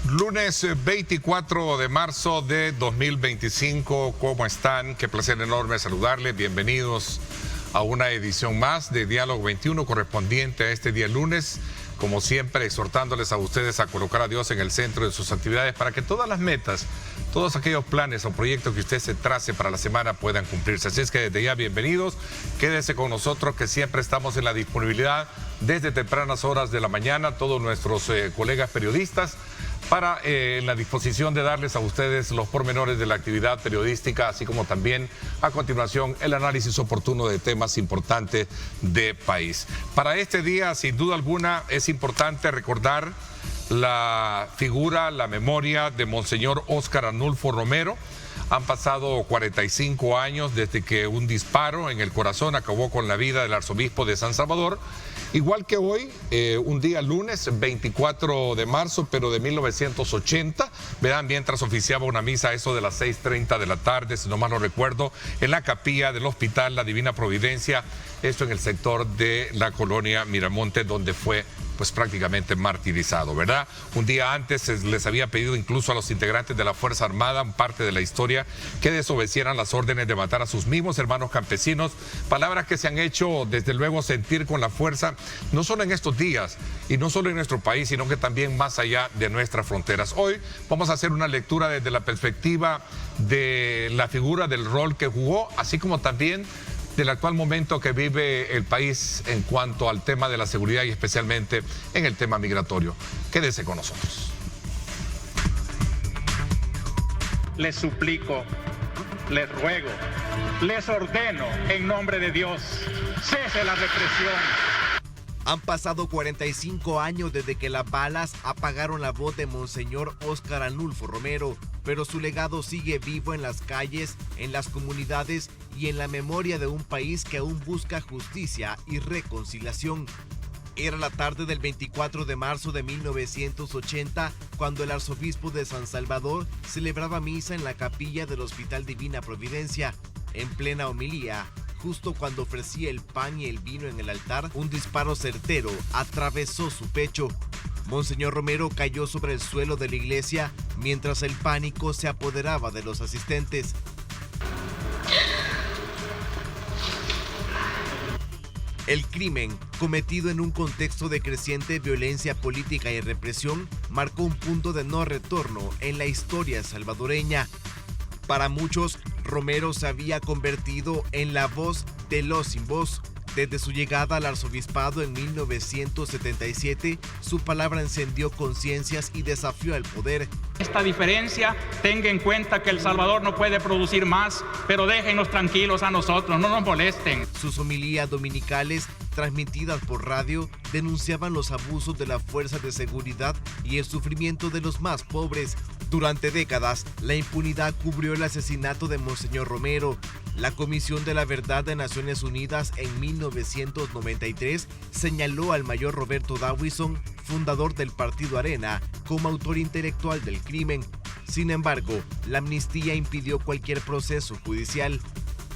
Lunes 24 de marzo de 2025, ¿cómo están? Qué placer enorme saludarles, bienvenidos a una edición más de Diálogo 21 correspondiente a este día lunes, como siempre exhortándoles a ustedes a colocar a Dios en el centro de sus actividades para que todas las metas, todos aquellos planes o proyectos que usted se trace para la semana puedan cumplirse. Así es que desde ya bienvenidos, quédese con nosotros que siempre estamos en la disponibilidad desde tempranas horas de la mañana, todos nuestros colegas periodistas, para la disposición de darles a ustedes los pormenores de la actividad periodística, así como también a continuación el análisis oportuno de temas importantes de país. Para este día, sin duda alguna, es importante recordar la figura, la memoria de Monseñor Óscar Arnulfo Romero. Han pasado 45 años desde que un disparo en el corazón acabó con la vida del arzobispo de San Salvador. Igual que hoy, un día lunes, 24 de marzo, pero de 1980, verán, mientras oficiaba una misa a eso de las 6:30 de la tarde, si no mal no recuerdo, en la capilla del Hospital La Divina Providencia, esto en el sector de la colonia Miramonte, donde fue pues prácticamente martirizado, ¿verdad? Un día antes les había pedido incluso a los integrantes de la Fuerza Armada, parte de la historia, que desobedecieran las órdenes de matar a sus mismos hermanos campesinos, palabras que se han hecho desde luego sentir con la fuerza, no solo en estos días y no solo en nuestro país, sino que también más allá de nuestras fronteras. Hoy vamos a hacer una lectura desde la perspectiva de la figura, del rol que jugó, así como también del actual momento que vive el país en cuanto al tema de la seguridad y especialmente en el tema migratorio. Quédese con nosotros. Les suplico, les ruego, les ordeno en nombre de Dios, cese la represión. Han pasado 45 años desde que las balas apagaron la voz de Monseñor Óscar Arnulfo Romero, pero su legado sigue vivo en las calles, en las comunidades y en la memoria de un país que aún busca justicia y reconciliación. Era la tarde del 24 de marzo de 1980 cuando el arzobispo de San Salvador celebraba misa en la capilla del Hospital Divina Providencia. En plena homilía, justo cuando ofrecía el pan y el vino en el altar, un disparo certero atravesó su pecho. Monseñor Romero cayó sobre el suelo de la iglesia mientras el pánico se apoderaba de los asistentes. El crimen, cometido en un contexto de creciente violencia política y represión, marcó un punto de no retorno en la historia salvadoreña. Para muchos, Romero se había convertido en la voz de los sin voz. Desde su llegada al arzobispado en 1977, su palabra encendió conciencias y desafió al poder. Esta diferencia, tenga en cuenta que El Salvador no puede producir más, pero déjenos tranquilos a nosotros, no nos molesten. Sus homilías dominicales, transmitidas por radio, denunciaban los abusos de las fuerzas de seguridad y el sufrimiento de los más pobres. Durante décadas, la impunidad cubrió el asesinato de Monseñor Romero. La Comisión de la Verdad de Naciones Unidas en 1993 señaló al mayor Roberto Dawison, fundador del Partido Arena, como autor intelectual del crimen. Sin embargo, la amnistía impidió cualquier proceso judicial.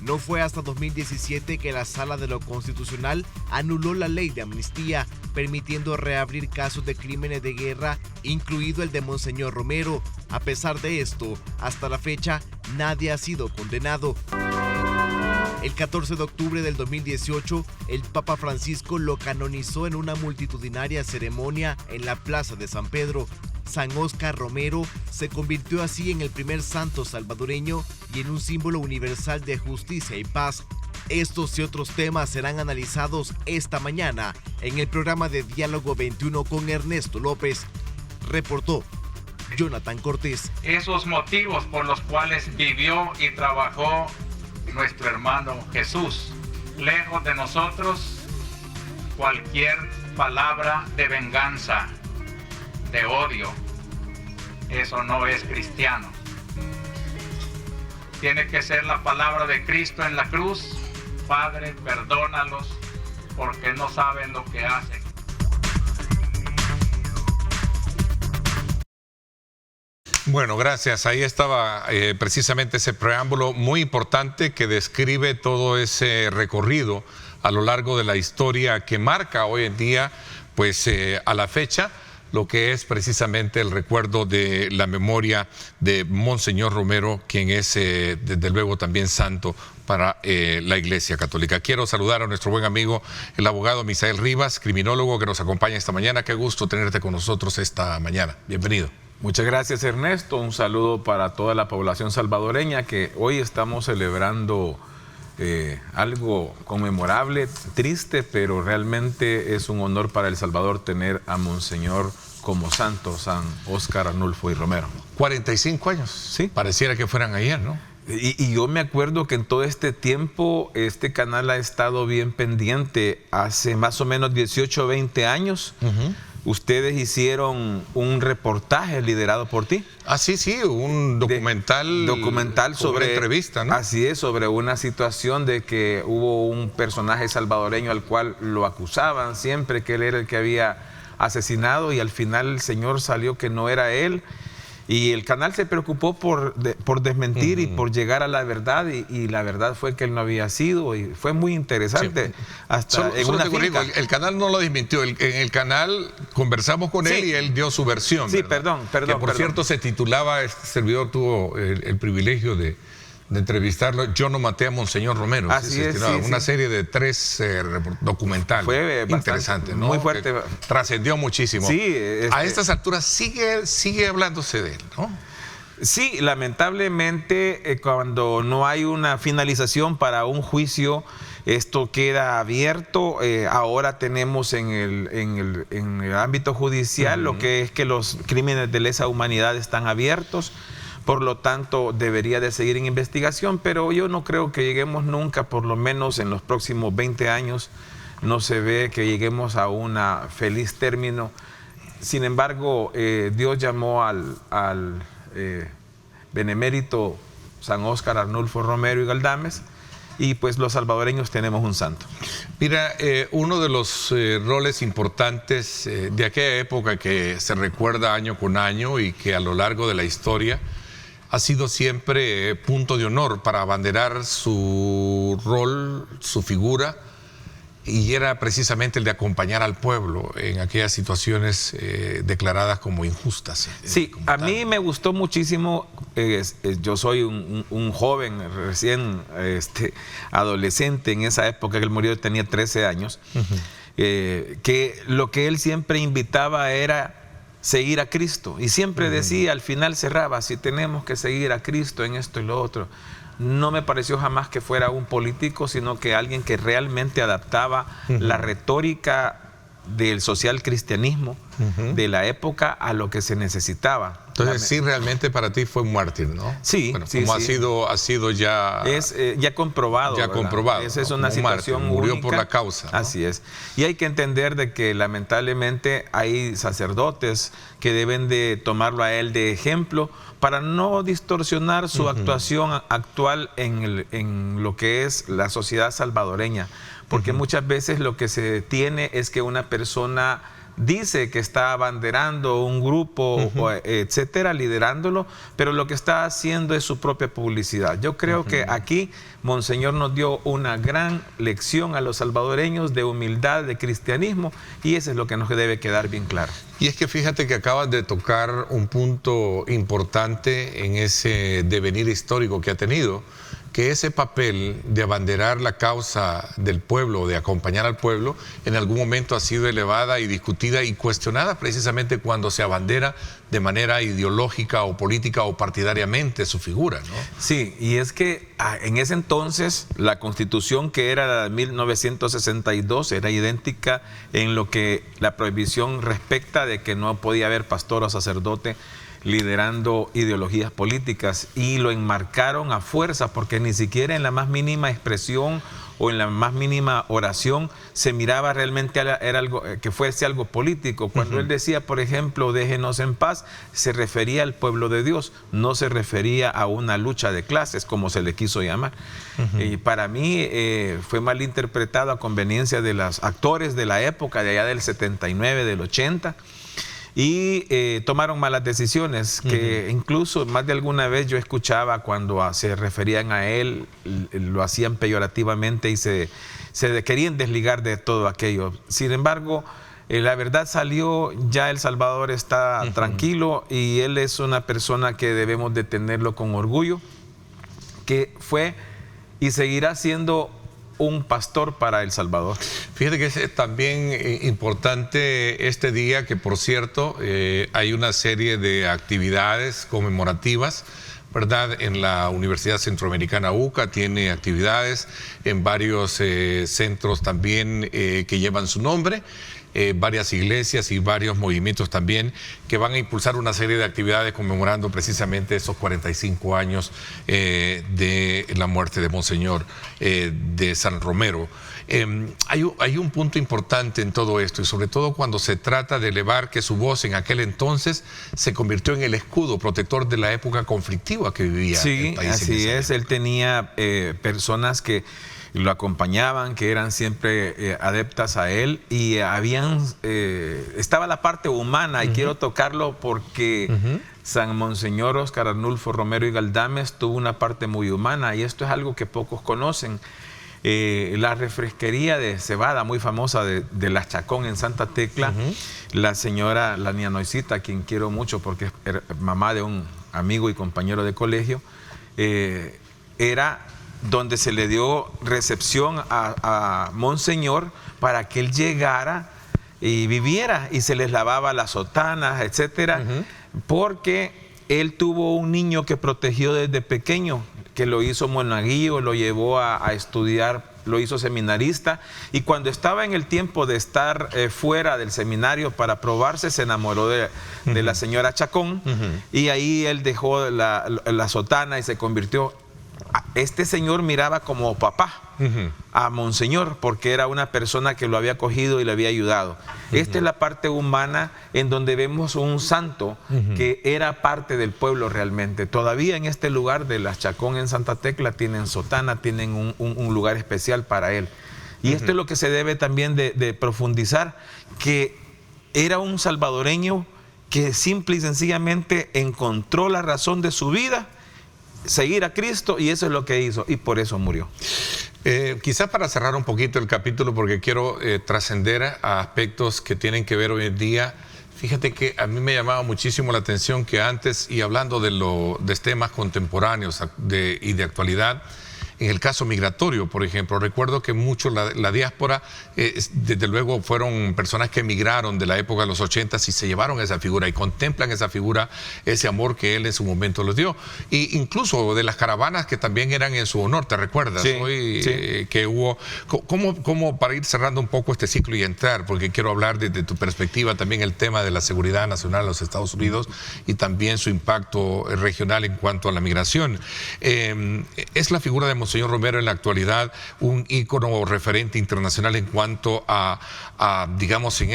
No fue hasta 2017 que la Sala de lo Constitucional anuló la ley de amnistía, permitiendo reabrir casos de crímenes de guerra, incluido el de Monseñor Romero. A pesar de esto, hasta la fecha, nadie ha sido condenado. El 14 de octubre del 2018, el Papa Francisco lo canonizó en una multitudinaria ceremonia en la Plaza de San Pedro. San Óscar Romero se convirtió así en el primer santo salvadoreño y en un símbolo universal de justicia y paz. Estos y otros temas serán analizados esta mañana en el programa de Diálogo 21 con Ernesto López. Reportó Jonathan Cortés. Esos motivos por los cuales vivió y trabajó nuestro hermano Jesús. Lejos de nosotros cualquier palabra de venganza, de odio. Eso no es cristiano. Tiene que ser la palabra de Cristo en la cruz. Padre, perdónalos porque no saben lo que hacen. Bueno, gracias. Ahí estaba precisamente ese preámbulo muy importante que describe todo ese recorrido a lo largo de la historia que marca hoy en día, pues a la fecha, lo que es precisamente el recuerdo de la memoria de Monseñor Romero, quien es desde luego también santo para la Iglesia Católica. Quiero saludar a nuestro buen amigo, el abogado Misael Rivas, criminólogo que nos acompaña esta mañana. Qué gusto tenerte con nosotros esta mañana. Bienvenido. Muchas gracias, Ernesto. Un saludo para toda la población salvadoreña, que hoy estamos celebrando algo conmemorable, triste, pero realmente es un honor para El Salvador tener a Monseñor como santo, San Óscar Arnulfo y Romero. 45 años. Sí. Pareciera que fueran ayer, ¿no? Y yo me acuerdo que en todo este tiempo este canal ha estado bien pendiente. Hace más o menos 18 o 20 años, ustedes hicieron un reportaje liderado por ti. Ah, sí, un documental sobre una entrevista, ¿no? Así es, sobre una situación de que hubo un personaje salvadoreño al cual lo acusaban siempre que él era el que había asesinado, y al final el señor salió que no era él. Y el canal se preocupó por desmentir y por llegar a la verdad, y la verdad fue que él no había sido, y fue muy interesante. Sí. Hasta en una finca. El canal no lo desmintió, en el canal conversamos con él y él dio su versión. Sí, ¿verdad? perdón. Que por cierto se titulaba, este servidor tuvo el privilegio de entrevistarlo, Yo no maté a Monseñor Romero. Así es, una serie de 3 documentales. Fue interesante, ¿no? Muy fuerte. Trascendió muchísimo. Sí, a estas alturas sigue hablándose de él, ¿no? Sí, lamentablemente cuando no hay una finalización para un juicio, esto queda abierto. Ahora tenemos en el ámbito judicial lo que es que los crímenes de lesa humanidad están abiertos. Por lo tanto, debería de seguir en investigación, pero yo no creo que lleguemos nunca, por lo menos en los próximos 20 años, no se ve que lleguemos a un feliz término. Sin embargo, Dios llamó al benemérito San Óscar Arnulfo Romero y Galdames, y pues los salvadoreños tenemos un santo. Mira, uno de los roles importantes de aquella época que se recuerda año con año y que a lo largo de la historia ha sido siempre punto de honor para abanderar su rol, su figura, y era precisamente el de acompañar al pueblo en aquellas situaciones declaradas como injustas. Sí, a mí me gustó muchísimo. Yo soy un joven, recién adolescente en esa época que él murió, tenía 13 años, que lo que él siempre invitaba era seguir a Cristo, y siempre decía, al final cerraba, si tenemos que seguir a Cristo en esto y lo otro. No me pareció jamás que fuera un político, sino que alguien que realmente adaptaba la retórica del social cristianismo de la época a lo que se necesitaba. Entonces sí, realmente para ti fue un mártir, ¿no? Sí, bueno, sí, como sí. ha sido ya... Es ya comprobado. Ya comprobado. Esa es una situación mártir, murió única. por la causa, ¿no? Así es. Y hay que entender de que lamentablemente hay sacerdotes que deben de tomarlo a él de ejemplo para no distorsionar su actuación actual en lo que es la sociedad salvadoreña. Porque muchas veces lo que se tiene es que una persona dice que está abanderando un grupo, etcétera, liderándolo, pero lo que está haciendo es su propia publicidad. Yo creo que aquí Monseñor nos dio una gran lección a los salvadoreños de humildad, de cristianismo, y eso es lo que nos debe quedar bien claro. Y es que fíjate que acabas de tocar un punto importante en ese devenir histórico que ha tenido, que ese papel de abanderar la causa del pueblo, de acompañar al pueblo, en algún momento ha sido elevada y discutida y cuestionada precisamente cuando se abandera de manera ideológica o política o partidariamente su figura, ¿no? Sí, y es que en ese entonces la Constitución, que era la de 1962, era idéntica en lo que la prohibición respecta de que no podía haber pastor o sacerdote liderando ideologías políticas, y lo enmarcaron a fuerza, porque ni siquiera en la más mínima expresión o en la más mínima oración se miraba realmente era algo que fuese algo político. Cuando él decía, por ejemplo, déjenos en paz, se refería al pueblo de Dios, no se refería a una lucha de clases, como se le quiso llamar. Y para mí fue mal interpretado a conveniencia de los actores de la época, de allá del 79, del 80, y tomaron malas decisiones, que incluso más de alguna vez yo escuchaba cuando se referían a él, lo hacían peyorativamente y se querían desligar de todo aquello. Sin embargo, La verdad salió, ya El Salvador está tranquilo y él es una persona que debemos de tenerlo con orgullo, que fue y seguirá siendo un pastor para El Salvador. Fíjate que es también importante este día, que por cierto hay una serie de actividades conmemorativas, ¿verdad? En la Universidad Centroamericana UCA tiene actividades, en varios centros también que llevan su nombre. Varias iglesias y varios movimientos también que van a impulsar una serie de actividades conmemorando precisamente esos 45 años de la muerte de Monseñor de San Romero. Hay un punto importante en todo esto, y sobre todo cuando se trata de elevar que su voz en aquel entonces se convirtió en el escudo protector de la época conflictiva que vivía el país. Sí, así es. Él tenía personas que lo acompañaban, que eran siempre adeptas a él, y estaba la parte humana, y quiero tocarlo porque San Monseñor Óscar Arnulfo Romero y Galdames tuvo una parte muy humana, y esto es algo que pocos conocen. La refresquería de cebada muy famosa de La Chacón en Santa Tecla, la señora Lania Noisita, a quien quiero mucho porque es mamá de un amigo y compañero de colegio, era donde se le dio recepción a Monseñor para que él llegara y viviera, y se les lavaba las sotanas, etcétera, porque él tuvo un niño que protegió desde pequeño, que lo hizo monaguillo, lo llevó a estudiar, lo hizo seminarista, y cuando estaba en el tiempo de estar fuera del seminario para probarse, se enamoró de la señora Chacón, y ahí él dejó la sotana y se convirtió. Este señor miraba como papá a Monseñor, porque era una persona que lo había acogido y le había ayudado. Esta es la parte humana en donde vemos un santo que era parte del pueblo realmente. Todavía en este lugar de La Chacón en Santa Tecla tienen sotana, tienen un lugar especial para él. Y esto es lo que se debe también de profundizar, que era un salvadoreño que simple y sencillamente encontró la razón de su vida, seguir a Cristo, y eso es lo que hizo, y por eso murió. Quizás para cerrar un poquito el capítulo, porque quiero trascender a aspectos que tienen que ver hoy en día. Fíjate que a mí me llamaba muchísimo la atención que antes, y hablando de temas contemporáneos y de actualidad, en el caso migratorio, por ejemplo, recuerdo que mucho la diáspora, desde luego fueron personas que emigraron de la época de los 80 y se llevaron esa figura y contemplan esa figura, ese amor que él en su momento les dio. Y incluso de las caravanas que también eran en su honor, ¿te recuerdas? Sí, Hoy, sí. que hubo, ¿cómo para ir cerrando un poco este ciclo y entrar, porque quiero hablar desde tu perspectiva también el tema de la seguridad nacional en los Estados Unidos y también su impacto regional en cuanto a la migración? Es la figura de Monseñor Romero en la actualidad un ícono o referente internacional en cuanto a digamos, en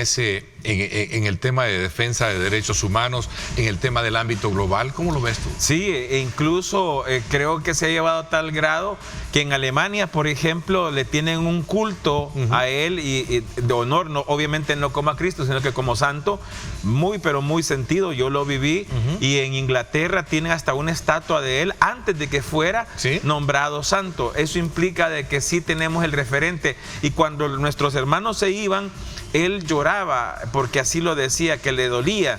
el tema de defensa de derechos humanos, en el tema del ámbito global. ¿Cómo lo ves tú? Sí, e incluso creo que se ha llevado a tal grado que en Alemania, por ejemplo, le tienen un culto a él y de honor, no, obviamente no como a Cristo, sino que como santo, muy pero muy sentido. Yo lo viví. Y en Inglaterra tienen hasta una estatua de él antes de que fuera nombrado santo. Eso implica de que sí tenemos el referente, y cuando nuestros hermanos se iban, él lloraba porque así lo decía, que le dolía.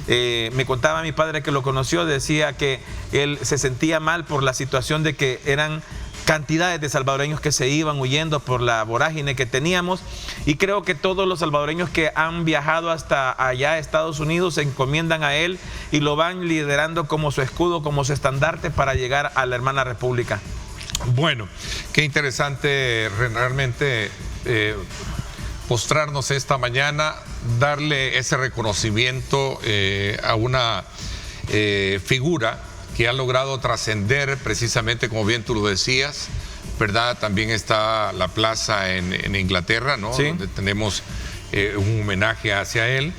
Me contaba mi padre que lo conoció, decía que él se sentía mal por la situación de que eran cantidades de salvadoreños que se iban huyendo por la vorágine que teníamos, y creo que todos los salvadoreños que han viajado hasta allá a Estados Unidos se encomiendan a él y lo van liderando como su escudo, como su estandarte para llegar a la hermana república. Bueno, qué interesante realmente postrarnos esta mañana, darle ese reconocimiento a una figura que ha logrado trascender precisamente, como bien tú lo decías, ¿verdad? También está la plaza en Inglaterra, ¿no? Sí. Donde tenemos un homenaje hacia él.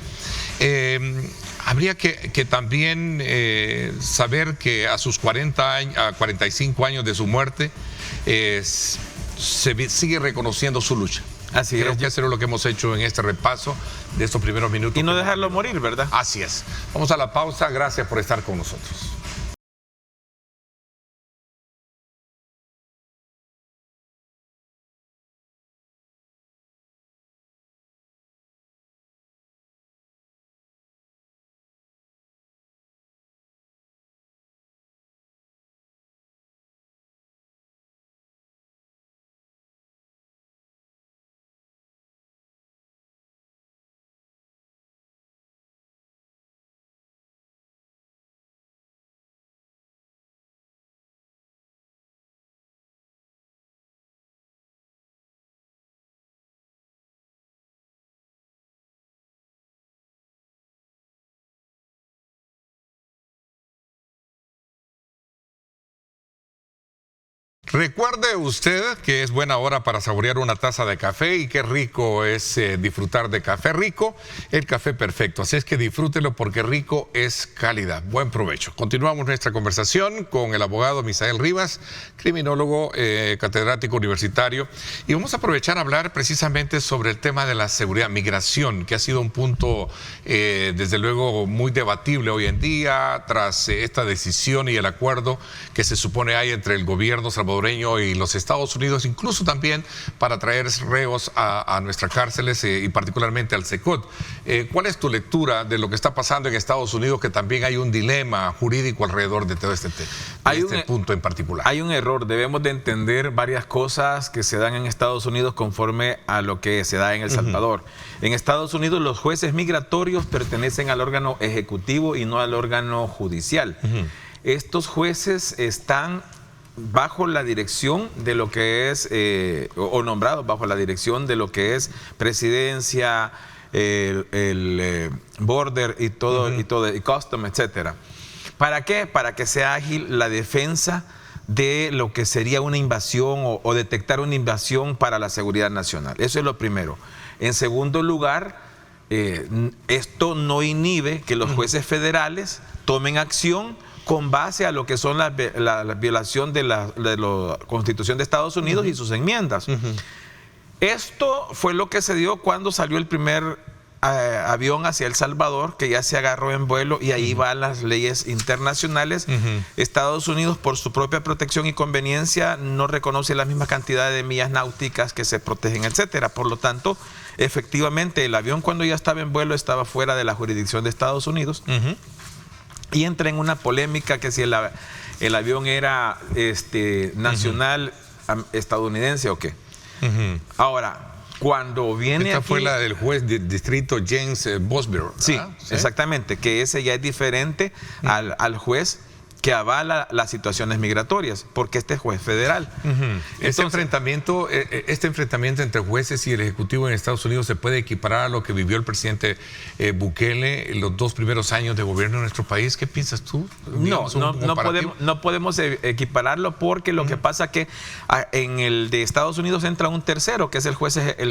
Habría que también saber que a sus 45 años de su muerte, se sigue reconociendo su lucha. Así Creo es. que eso es lo que hemos hecho en este repaso de estos primeros minutos. Y no dejarlo morir, ¿verdad? Así es. Vamos a la pausa. Gracias por estar con nosotros. Recuerde usted que es buena hora para saborear una taza de café y qué rico es disfrutar de café rico, el café perfecto. Así es que disfrútelo porque rico es calidad. Buen provecho. Continuamos nuestra conversación con el abogado Misael Rivas, criminólogo, catedrático universitario. Y vamos a aprovechar a hablar precisamente sobre el tema de la seguridad, migración, que ha sido un punto desde luego muy debatible hoy en día tras esta decisión y el acuerdo que se supone hay entre el gobierno salvadoreño y los Estados Unidos, incluso también para traer reos a nuestras cárceles y particularmente al SECOT. ¿Cuál es tu lectura de lo que está pasando en Estados Unidos, que también hay un dilema jurídico alrededor de todo este punto en particular? Hay un error, debemos de entender varias cosas que se dan en Estados Unidos conforme a lo que se da en El Salvador. En Estados Unidos los jueces migratorios pertenecen al órgano ejecutivo y no al órgano judicial. Estos jueces están bajo la dirección de lo que es, o nombrados bajo la dirección de lo que es presidencia, el border y todo, y custom, etcétera. ¿Para qué? Para que sea ágil la defensa de lo que sería una invasión o detectar una invasión para la seguridad nacional. Eso es lo primero. En segundo lugar, esto no inhibe que los jueces federales tomen acción con base a lo que son la violación de la Constitución de Estados Unidos y sus enmiendas. Esto fue lo que se dio cuando salió el primer avión hacia El Salvador, que ya se agarró en vuelo y ahí van las leyes internacionales. Estados Unidos, por su propia protección y conveniencia, no reconoce la misma cantidad de millas náuticas que se protegen, etcétera. Por lo tanto, efectivamente, el avión cuando ya estaba en vuelo estaba fuera de la jurisdicción de Estados Unidos. Y entra en una polémica que si el avión era nacional estadounidense o qué. Ahora, cuando viene Esta aquí, fue la del juez de distrito James Boswell. sí, exactamente, que ese ya es diferente al juez que avala las situaciones migratorias, porque este es juez federal. Este enfrentamiento entre jueces y el Ejecutivo en Estados Unidos se puede equiparar a lo que vivió el presidente Bukele en los 2 primeros años de gobierno de nuestro país. ¿Qué piensas tú? No podemos equipararlo, porque lo que pasa que en el de Estados Unidos entra un tercero, que es el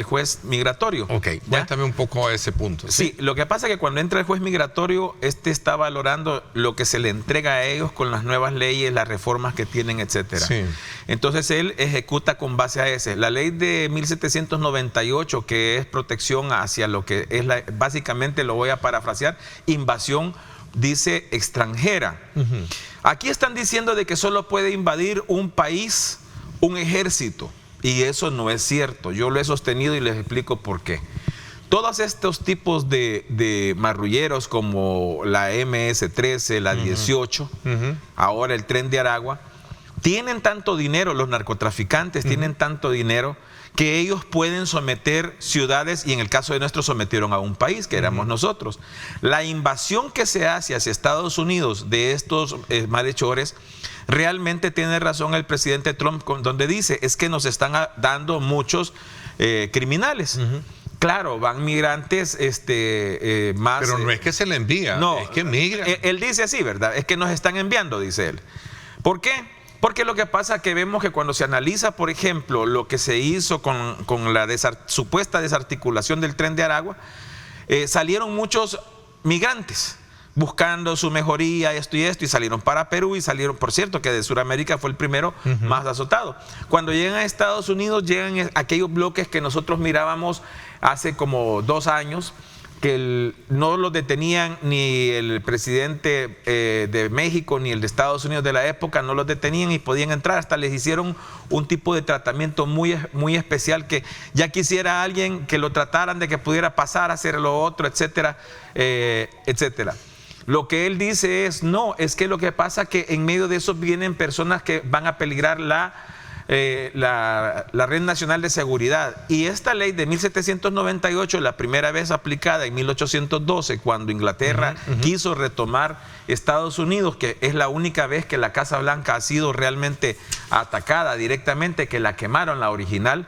juez migratorio. Ok, cuéntame un poco a ese punto. Sí, lo que pasa es que cuando entra el juez migratorio, está valorando lo que se le entrega a ellos con las nuevas leyes, las reformas que tienen, etcétera. Sí. Entonces él ejecuta con base a ese. La ley de 1798, que es protección hacia lo que es básicamente, lo voy a parafrasear, invasión, dice extranjera. Aquí están diciendo de que solo puede invadir un país un ejército, y eso no es cierto. Yo lo he sostenido y les explico por qué. Todos estos tipos de marrulleros como la MS-13, la 18, ahora el Tren de Aragua, tienen tanto dinero, los narcotraficantes tienen tanto dinero, que ellos pueden someter ciudades, y en el caso de nuestro sometieron a un país, que éramos nosotros. La invasión que se hace hacia Estados Unidos de estos malhechores, realmente tiene razón el presidente Trump, donde dice, es que nos están dando muchos criminales. Claro, van migrantes más... Pero no es que se le envía, no, es que migran. Él dice así, ¿verdad? Es que nos están enviando, dice él. ¿Por qué? Porque lo que pasa es que vemos que cuando se analiza, por ejemplo, lo que se hizo con la supuesta desarticulación del Tren de Aragua, salieron muchos migrantes buscando su mejoría, esto, y salieron para Perú, y salieron, por cierto, que de Sudamérica fue el primero más azotado. Cuando llegan a Estados Unidos, llegan aquellos bloques que nosotros mirábamos hace como 2 años, que no los detenían ni el presidente de México ni el de Estados Unidos de la época, no los detenían y podían entrar. Hasta les hicieron un tipo de tratamiento muy, muy especial, que ya quisiera alguien que lo trataran de que pudiera pasar a hacer lo otro, etcétera, etcétera. Lo que él dice es, no, es que lo que pasa es que en medio de eso vienen personas que van a peligrar la Red Nacional de Seguridad. Y esta ley de 1798, la primera vez aplicada en 1812, cuando Inglaterra quiso retomar Estados Unidos, que es la única vez que la Casa Blanca ha sido realmente atacada directamente, que la quemaron, la original.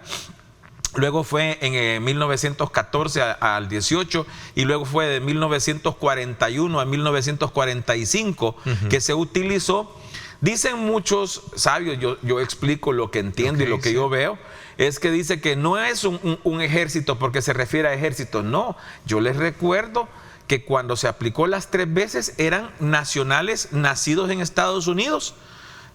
Luego fue en 1914 al 18, y luego fue de 1941 a 1945 que se utilizó Dicen muchos sabios, yo explico lo que entiendo y lo que yo veo, es que dice que no es un ejército porque se refiere a ejército. No, yo les recuerdo que cuando se aplicó las 3 veces eran nacionales nacidos en Estados Unidos,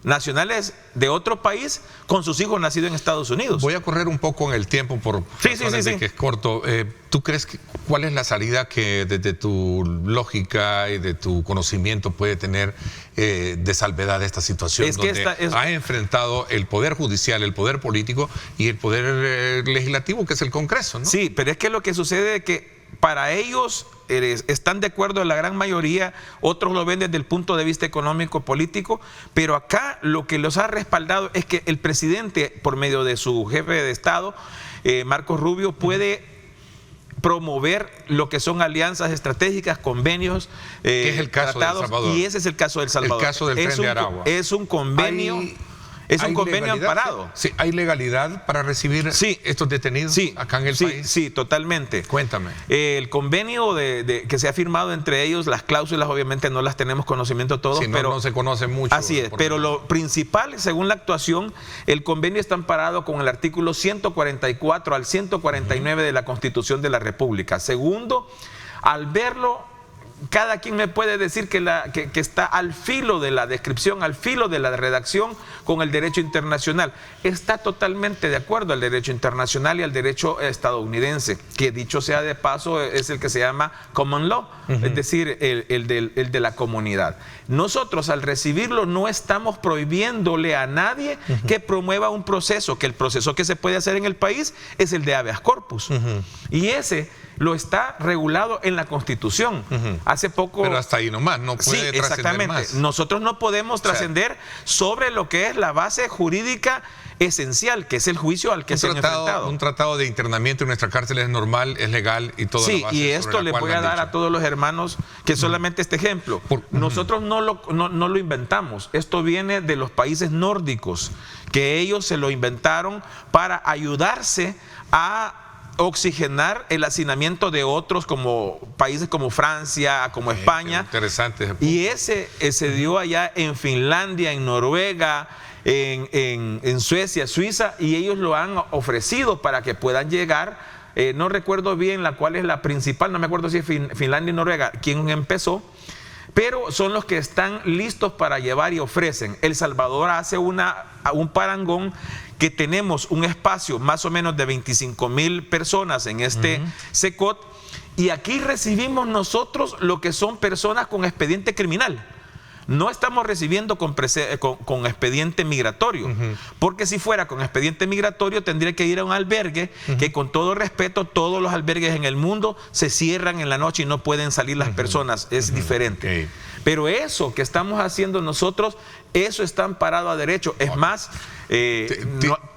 nacionales de otro país con sus hijos nacidos en Estados Unidos. Voy a correr un poco en el tiempo por razones de que es corto. ¿Tú crees cuál es la salida que desde tu lógica y de tu conocimiento puede tener de salvedad de esta situación? Donde ha enfrentado el poder judicial, el poder político y el poder legislativo, que es el Congreso, ¿no? Sí, pero es que lo que sucede es que para ellos están de acuerdo la gran mayoría, otros lo ven desde el punto de vista económico, político, pero acá lo que los ha respaldado es que el presidente, por medio de su jefe de Estado, Marcos Rubio, puede promover lo que son alianzas estratégicas, convenios, que es el caso tratados, de El Salvador. Y ese es el caso de El Salvador. El caso del Tren de Aragua. Es un convenio. Es un convenio amparado. Sí, ¿hay legalidad para recibir estos detenidos acá en el país? Sí, totalmente. Cuéntame. El convenio que se ha firmado entre ellos, las cláusulas obviamente no las tenemos conocimiento todos, pero no se conoce mucho. Así es, pero lo principal, según la actuación, el convenio está amparado con el artículo 144 al 149 de la Constitución de la República. Segundo, al verlo, cada quien me puede decir que está al filo de la descripción, al filo de la redacción con el derecho internacional. Está totalmente de acuerdo al derecho internacional y al derecho estadounidense, que dicho sea de paso es el que se llama common law, es decir, el de la comunidad. Nosotros al recibirlo no estamos prohibiéndole a nadie que promueva un proceso, que el proceso que se puede hacer en el país es el de habeas corpus. Y ese lo está regulado en la Constitución. Hace poco... Pero hasta ahí nomás, no puede trascender más. Nosotros no podemos trascender sobre lo que es la base jurídica esencial, que es el juicio al que se han enfrentado. Un tratado de internamiento en nuestra cárcel es normal, es legal y todo. Sí, y esto le voy a dar a todos los hermanos que solamente este ejemplo. Nosotros no lo inventamos. Esto viene de los países nórdicos, que ellos se lo inventaron para ayudarse a oxigenar el hacinamiento de otros como países como Francia, como España. Interesante. Y ese se dio allá en Finlandia, en Noruega, en Suecia, Suiza, y ellos lo han ofrecido para que puedan llegar. No recuerdo bien cuál es la principal, no me acuerdo si es Finlandia y Noruega quien empezó, pero son los que están listos para llevar y ofrecen. El Salvador hace un parangón que tenemos un espacio más o menos de 25,000 personas en este SECOT, y aquí recibimos nosotros lo que son personas con expediente criminal. No estamos recibiendo con expediente migratorio, porque si fuera con expediente migratorio tendría que ir a un albergue, que con todo respeto, todos los albergues en el mundo se cierran en la noche y no pueden salir las personas, es diferente. Pero eso que estamos haciendo nosotros, eso está amparado a derecho. Es más,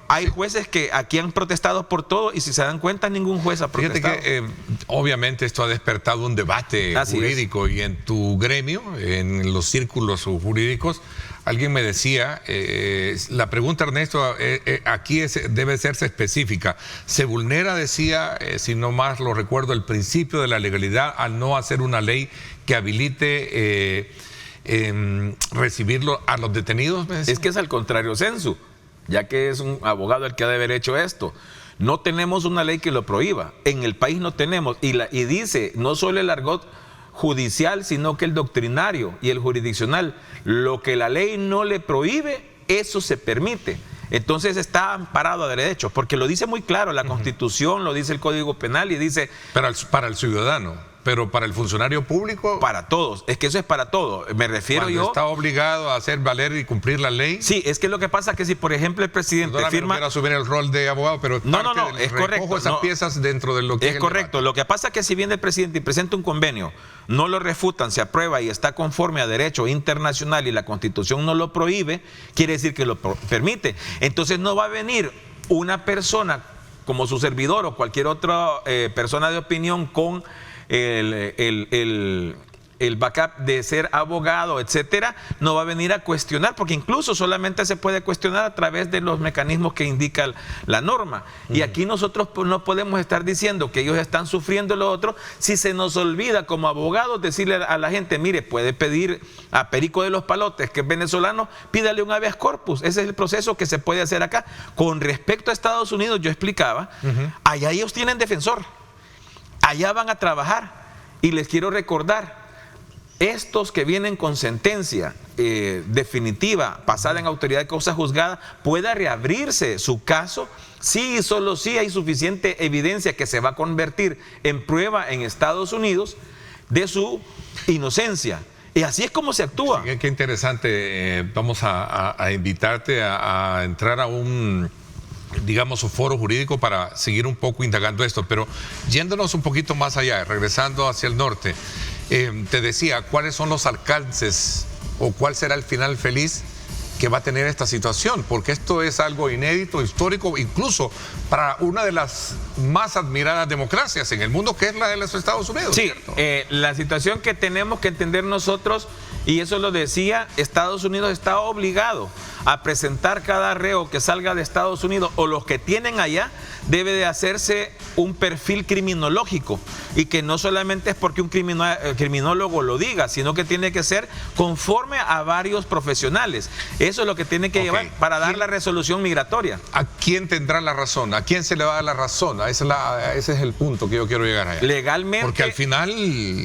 hay jueces que aquí han protestado por todo, y si se dan cuenta, ningún juez ha protestado. Fíjate que obviamente esto ha despertado un debate jurídico, y en tu gremio, en los círculos jurídicos, alguien me decía, la pregunta, Ernesto, aquí debe serse específica. Se vulnera, decía, si no más lo recuerdo, el principio de la legalidad al no hacer una ley que habilite recibirlo a los detenidos. Es que es al contrario, Censu, ya que es un abogado el que ha de haber hecho esto. No tenemos una ley que lo prohíba. En el país no tenemos. Y dice, no solo el argot judicial, sino que el doctrinario y el jurisdiccional. Lo que la ley no le prohíbe, eso se permite. Entonces está amparado a derecho, porque lo dice muy claro la Constitución, lo dice el Código Penal y dice... Pero para el ciudadano... Pero para el funcionario público... Para todos, es que eso es para todo. Me refiero yo... ¿Está obligado a hacer valer y cumplir la ley? Sí, es que lo que pasa es que si, por ejemplo, el presidente firma... No quiero asumir el rol de abogado, pero no, es correcto. Esas piezas dentro de lo que es correcto. Lo que pasa es que si viene el presidente y presenta un convenio, no lo refutan, se aprueba y está conforme a derecho internacional y la Constitución no lo prohíbe, quiere decir que lo permite. Entonces no va a venir una persona como su servidor o cualquier otra persona de opinión con el el backup de ser abogado, etcétera, no va a venir a cuestionar, porque incluso solamente se puede cuestionar a través de los mecanismos que indica la norma. Y aquí nosotros no podemos estar diciendo que ellos están sufriendo lo otro si se nos olvida como abogados decirle a la gente, mire, puede pedir a Perico de los Palotes, que es venezolano, pídale un habeas corpus. Ese es el proceso que se puede hacer acá. Con respecto a Estados Unidos, yo explicaba, allá ellos tienen defensor, allá van a trabajar. Y les quiero recordar, estos que vienen con sentencia definitiva, pasada en autoridad de causa juzgada, pueda reabrirse su caso si y solo si hay suficiente evidencia que se va a convertir en prueba en Estados Unidos de su inocencia. Y así es como se actúa. Sí, qué interesante. Vamos a invitarte a entrar a un, digamos, un foro jurídico para seguir un poco indagando esto, pero yéndonos un poquito más allá, regresando hacia el norte, te decía, ¿cuáles son los alcances o cuál será el final feliz que va a tener esta situación? Porque esto es algo inédito, histórico, incluso para una de las más admiradas democracias en el mundo, que es la de los Estados Unidos. Sí, la situación que tenemos que entender nosotros, y eso lo decía, Estados Unidos está obligado a presentar cada reo que salga de Estados Unidos o los que tienen allá, debe de hacerse un perfil criminológico, y que no solamente es porque un criminólogo lo diga, sino que tiene que ser conforme a varios profesionales. Eso es lo que tiene que llevar para dar la resolución migratoria. ¿A quién tendrá la razón? ¿A quién se le va a dar la razón? Ese es el punto que yo quiero llegar allá. Legalmente. Porque al final,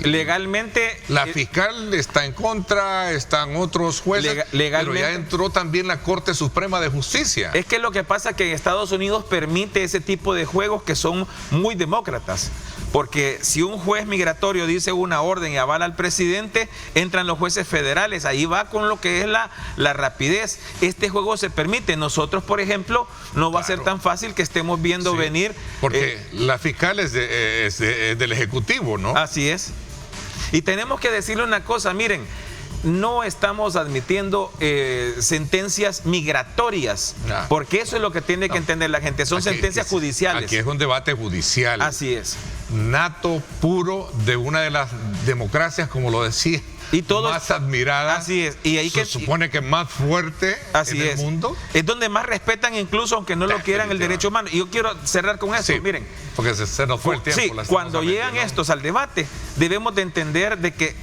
legalmente, la fiscal está en contra, están otros jueces, pero ya entró también la Corte Suprema de Justicia. Es que lo que pasa es que en Estados Unidos permite ese tipo de juegos que son muy demócratas, porque si un juez migratorio dice una orden y avala al presidente, entran los jueces federales, ahí va con lo que es la rapidez. Este juego se permite. Nosotros, por ejemplo, no va a ser tan fácil que estemos viendo venir. Porque la fiscal es del Ejecutivo, ¿no? Así es. Y tenemos que decirle una cosa, miren, no estamos admitiendo sentencias migratorias, porque eso es lo que tiene que entender la gente, son sentencias judiciales. Aquí es un debate judicial. Así es. Nato, puro, de una de las democracias, como lo decía, y todos, más admiradas. Así es. Y ahí se supone que más fuerte en el mundo. Es donde más respetan, incluso aunque no lo quieran, el derecho humano. Y yo quiero cerrar con esto. Miren, porque se nos fue el tiempo. Sí, cuando llegan estos al debate, debemos de entender de que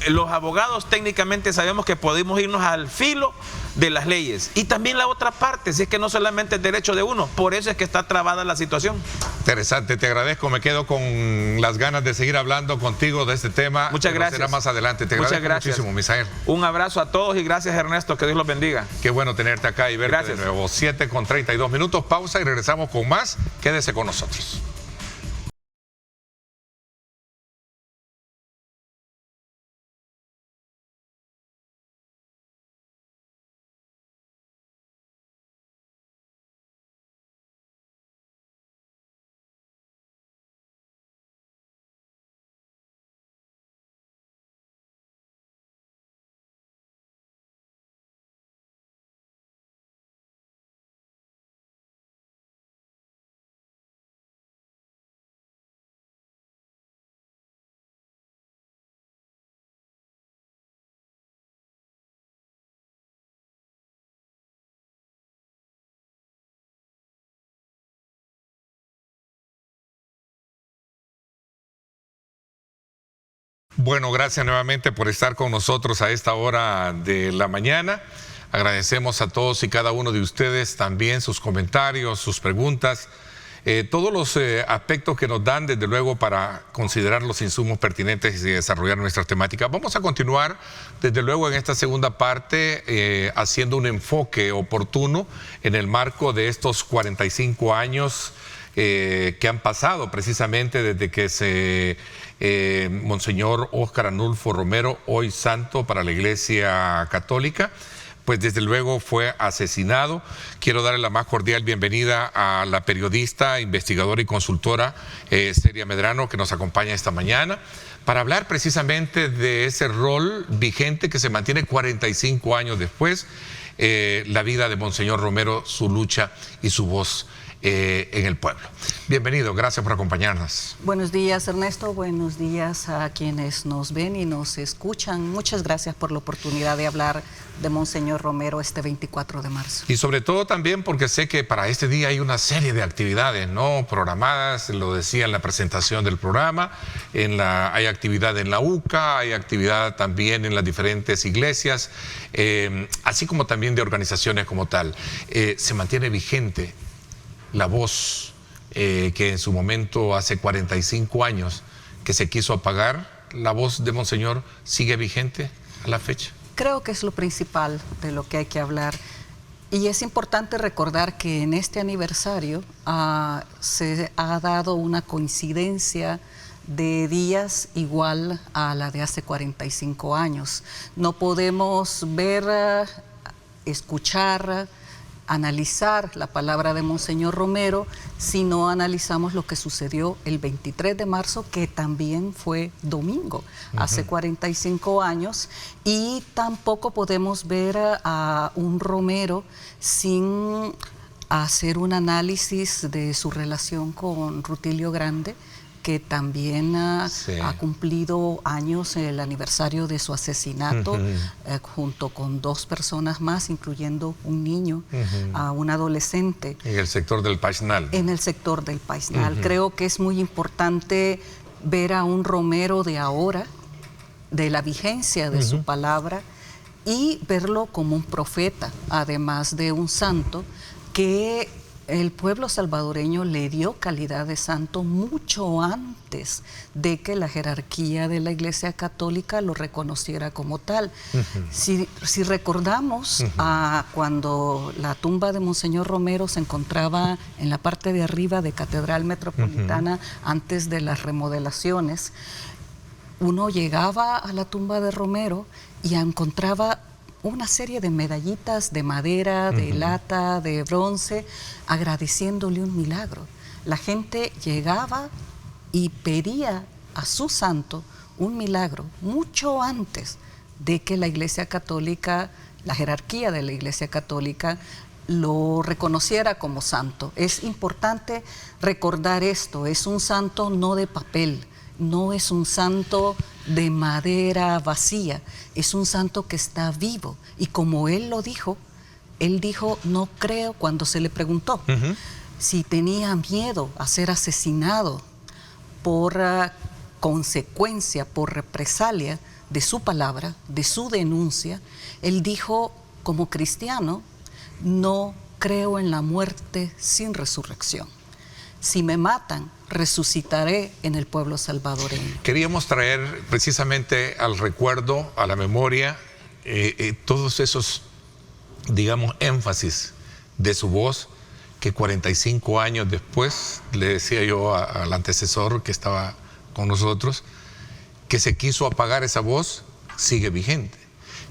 los abogados técnicamente sabemos que podemos irnos al filo de las leyes. Y también la otra parte, si es que no solamente el derecho de uno, por eso es que está trabada la situación. Interesante, te agradezco, me quedo con las ganas de seguir hablando contigo de este tema. Muchas gracias. Será más adelante, te agradezco muchísimo, Misael. Un abrazo a todos y gracias, Ernesto, que Dios los bendiga. Qué bueno tenerte acá y verte de nuevo. 7:32, pausa y regresamos con más. Quédese con nosotros. Bueno, gracias nuevamente por estar con nosotros a esta hora de la mañana. Agradecemos a todos y cada uno de ustedes también sus comentarios, sus preguntas, todos los aspectos que nos dan, desde luego, para considerar los insumos pertinentes y desarrollar nuestras temáticas. Vamos a continuar, desde luego, en esta segunda parte, haciendo un enfoque oportuno en el marco de estos 45 años que han pasado precisamente desde que Monseñor Óscar Arnulfo Romero, hoy santo para la Iglesia Católica, pues desde luego fue asesinado. Quiero darle la más cordial bienvenida a la periodista, investigadora y consultora Celia Medrano, que nos acompaña esta mañana para hablar precisamente de ese rol vigente que se mantiene 45 años después, la vida de Monseñor Romero, su lucha y su voz. en el pueblo. Bienvenido, gracias por acompañarnos. Buenos días, Ernesto, buenos días a quienes nos ven y nos escuchan. Muchas gracias por la oportunidad de hablar de Monseñor Romero este 24 de marzo. Y sobre todo también porque sé que para este día hay una serie de actividades, ¿no?, programadas, lo decía en la presentación del programa, hay actividad en la UCA, hay actividad también en las diferentes iglesias, así como también de organizaciones como tal. Se mantiene vigente la voz que en su momento, hace 45 años, que se quiso apagar. ¿La voz de Monseñor sigue vigente a la fecha? Creo que es lo principal de lo que hay que hablar. Y es importante recordar que en este aniversario se ha dado una coincidencia de días igual a la de hace 45 años. No podemos ver, escuchar, analizar la palabra de Monseñor Romero si no analizamos lo que sucedió el 23 de marzo, que también fue domingo, hace 45 años, y tampoco podemos ver a un Romero sin hacer un análisis de su relación con Rutilio Grande, que también ha cumplido años el aniversario de su asesinato, junto con 2 personas más, incluyendo un niño, un adolescente. En el sector del Paisnal. En el sector del Paisnal. Creo que es muy importante ver a un Romero de ahora, de la vigencia de su palabra, y verlo como un profeta, además de un santo, que el pueblo salvadoreño le dio calidad de santo mucho antes de que la jerarquía de la Iglesia Católica lo reconociera como tal. Si recordamos cuando la tumba de Monseñor Romero se encontraba en la parte de arriba de Catedral Metropolitana antes de las remodelaciones, uno llegaba a la tumba de Romero y encontraba una serie de medallitas de madera, de lata, de bronce, agradeciéndole un milagro. La gente llegaba y pedía a su santo un milagro mucho antes de que la Iglesia Católica, la jerarquía de la Iglesia Católica, lo reconociera como santo. Es importante recordar esto, es un santo no de papel, no es un santo de madera vacía, es un santo que está vivo. Y como él lo dijo, él dijo, no creo, cuando se le preguntó si tenía miedo a ser asesinado por consecuencia, por represalia de su palabra, de su denuncia, él dijo, como cristiano, no creo en la muerte sin resurrección. Si me matan, resucitaré en el pueblo salvadoreño. Queríamos traer precisamente al recuerdo, a la memoria, todos esos, digamos, énfasis de su voz, que 45 años después, le decía yo al antecesor que estaba con nosotros, que se quiso apagar esa voz, sigue vigente.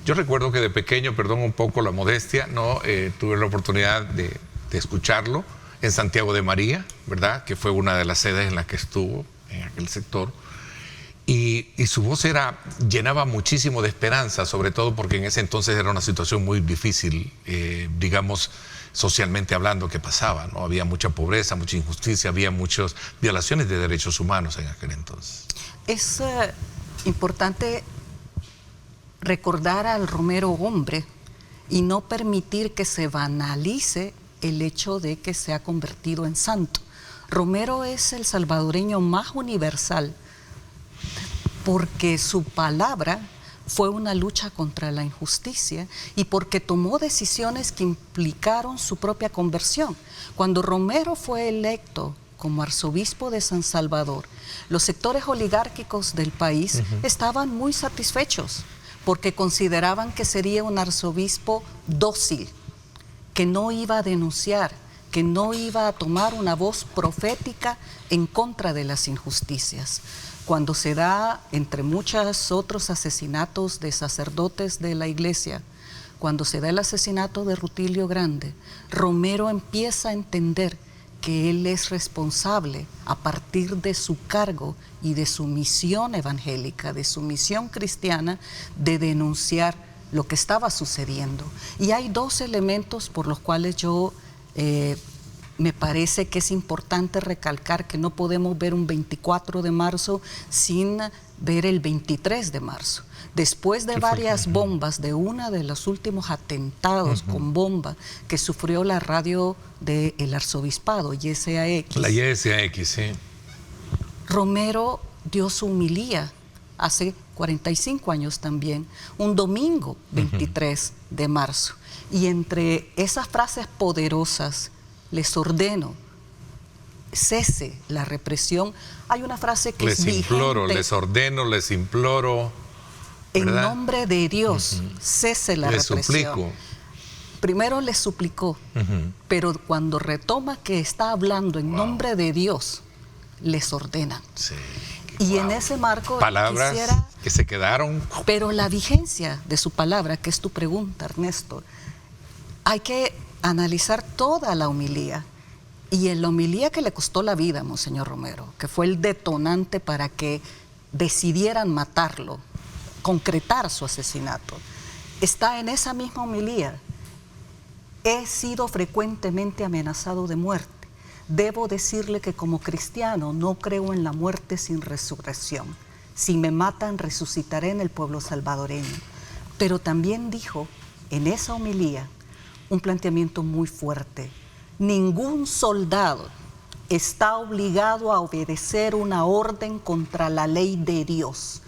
Yo recuerdo que de pequeño, perdón un poco la modestia, no tuve la oportunidad de escucharlo en Santiago de María, ¿verdad?, que fue una de las sedes en las que estuvo, en aquel sector, y su voz llenaba muchísimo de esperanza, sobre todo porque en ese entonces era una situación muy difícil, digamos, socialmente hablando, que pasaba, ¿no? Había mucha pobreza, mucha injusticia, había muchas violaciones de derechos humanos en aquel entonces. Es importante recordar al Romero hombre y no permitir que se banalice el hecho de que se ha convertido en santo. Romero es el salvadoreño más universal porque su palabra fue una lucha contra la injusticia y porque tomó decisiones que implicaron su propia conversión. Cuando Romero fue electo como arzobispo de San Salvador, los sectores oligárquicos del país estaban muy satisfechos porque consideraban que sería un arzobispo dócil, que no iba a denunciar, que no iba a tomar una voz profética en contra de las injusticias. Cuando se da, entre muchos otros asesinatos de sacerdotes de la iglesia, cuando se da el asesinato de Rutilio Grande, Romero empieza a entender que él es responsable a partir de su cargo y de su misión evangélica, de su misión cristiana, de denunciar lo que estaba sucediendo. Y hay 2 elementos por los cuales yo me parece que es importante recalcar que no podemos ver un 24 de marzo sin ver el 23 de marzo. Después de varias bombas, de uno de los últimos atentados con bomba que sufrió la radio del arzobispado, YSAX. La YSAX, sí. Romero dio su homilía hace 45 años también, un domingo 23 de marzo. Y entre esas frases poderosas, les ordeno, cese la represión, hay una frase que es vigente. Les imploro, les ordeno, les imploro. En nombre de Dios, cese la represión. Les suplico. Primero les suplicó, pero cuando retoma que está hablando en nombre de Dios, les ordena. Sí. Y en ese marco palabras quisiera, que se quedaron. Pero la vigencia de su palabra, que es tu pregunta, Ernesto, hay que analizar toda la homilía. Y en la homilía que le costó la vida a Monseñor Romero, que fue el detonante para que decidieran matarlo, concretar su asesinato, está en esa misma homilía. He sido frecuentemente amenazado de muerte. Debo decirle que como cristiano no creo en la muerte sin resurrección. Si me matan, resucitaré en el pueblo salvadoreño. Pero también dijo en esa homilía un planteamiento muy fuerte. Ningún soldado está obligado a obedecer una orden contra la ley de Dios.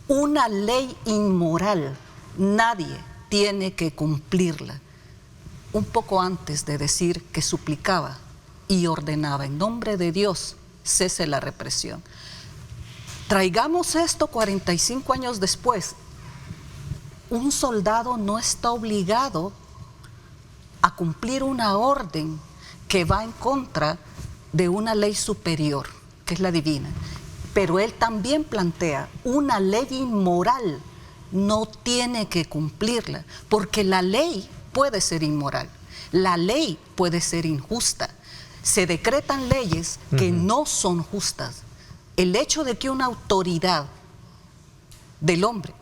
Una ley inmoral, nadie tiene que cumplirla. Un poco antes de decir que suplicaba y ordenaba en nombre de Dios, cese la represión. Traigamos esto 45 años después. Un soldado no está obligado a cumplir una orden que va en contra de una ley superior, que es la divina. Pero él también plantea una ley inmoral, no tiene que cumplirla, porque la ley puede ser inmoral, la ley puede ser injusta. Se decretan leyes que no son justas. El hecho de que una autoridad del hombre